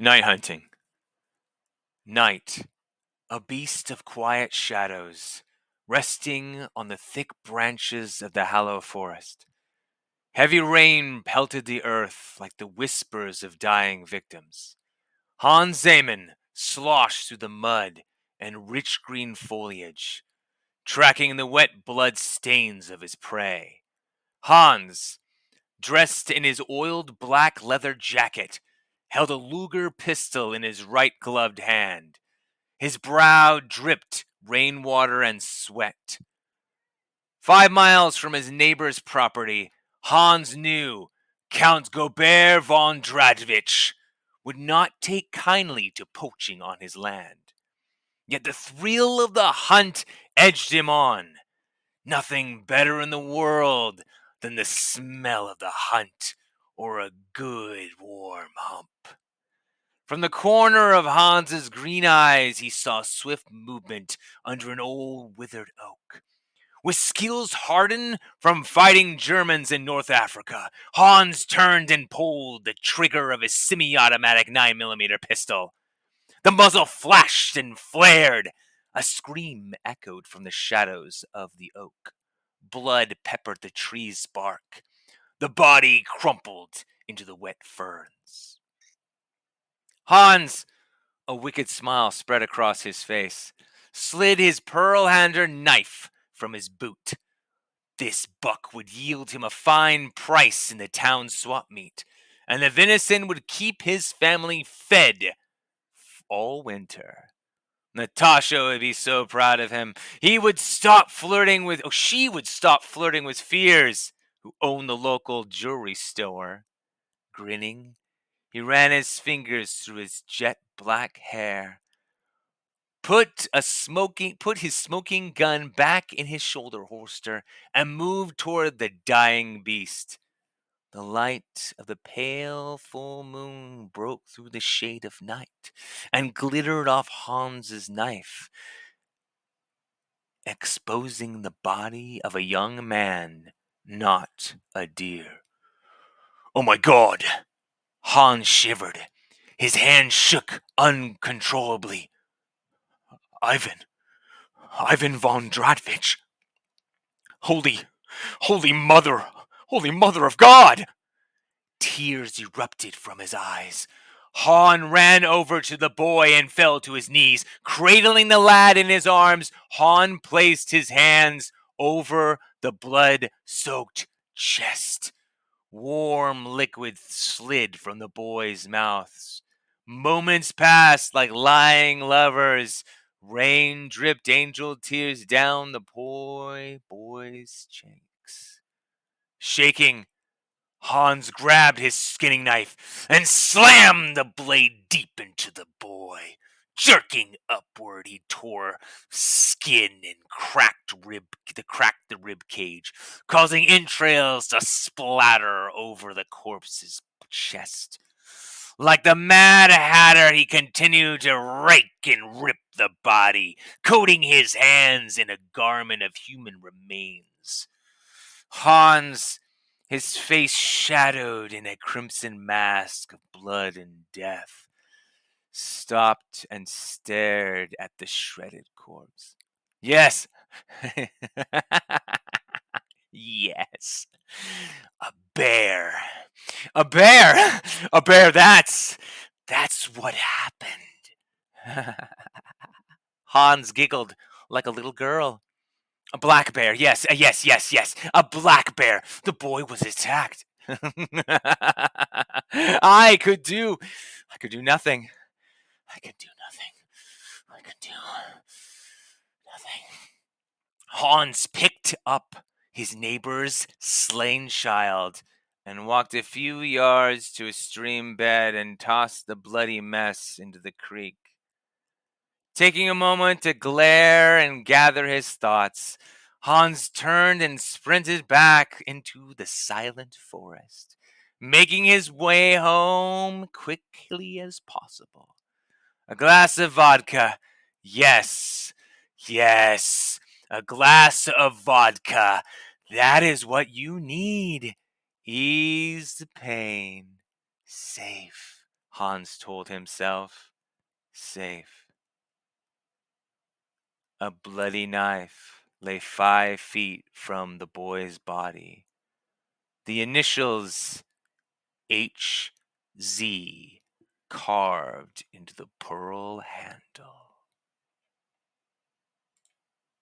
Night hunting. Night, a beast of quiet shadows, resting on the thick branches of the hallow forest. Heavy rain pelted the earth like the whispers of dying victims. Hans Zaemin sloshed through the mud and rich green foliage, tracking the wet blood stains of his prey. Hans, dressed in his oiled black leather jacket, held a Luger pistol in his right gloved hand. His brow dripped rainwater and sweat. 5 miles from his neighbor's property, Hans knew Count Garber Von Dradvich would not take kindly to poaching on his land. Yet the thrill of the hunt edged him on. Nothing better in the world than the smell of the hunt or a good warm hump. From the corner of Hans's green eyes, he saw swift movement under an old withered oak. With skills hardened from fighting Germans in North Africa, Hans turned and pulled the trigger of his semi-automatic 9mm pistol. The muzzle flashed and flared. A scream echoed from the shadows of the oak. Blood peppered the tree's bark. The body crumpled into the wet ferns. Hans, a wicked smile spread across his face, slid his pearl-hander knife from his boot. This buck would yield him a fine price in the town swap meet, and the venison would keep his family fed all winter. Natasha would be so proud of him. She would stop flirting with Fears, who owned the local jewelry store. Grinning, he ran his fingers through his jet black hair, put his smoking gun back in his shoulder holster, and moved toward the dying beast. The light of the pale full moon broke through the shade of night and glittered off Hans's knife, exposing the body of a young man, not a deer. Oh my God! Hans shivered. His hand shook uncontrollably. Ivan von Dradvich. Holy mother of God! Tears erupted from his eyes. Han ran over to the boy and fell to his knees. Cradling the lad in his arms, Han placed his hands over the blood-soaked chest. Warm liquid slid from the boy's mouths. Moments passed like lying lovers. Rain dripped angel tears down the poor boy's cheeks. Shaking, Hans grabbed his skinning knife and slammed the blade deep into the boy. Jerking upward, he tore skin and cracked the rib cage, causing entrails to splatter over the corpse's chest. Like the Mad Hatter, he continued to rake and rip the body, coating his hands in a garment of human remains. Hans, his face shadowed in a crimson mask of blood and death, stopped and stared at the shredded corpse. Yes. Yes. A bear. A bear. A bear. That's what happened. Hans giggled like a little girl. A black bear. Yes. Yes. A black bear. The boy was attacked. I could do nothing. I could do nothing. Hans picked up his neighbor's slain child and walked a few yards to a stream bed and tossed the bloody mess into the creek. Taking a moment to glare and gather his thoughts, Hans turned and sprinted back into the silent forest, making his way home quickly as possible. A glass of vodka. Yes, a glass of vodka. That is what you need. Ease the pain. Safe. Hans told himself. Safe. A bloody knife lay 5 feet from the boy's body. The initials HZ carved into the pearl handle.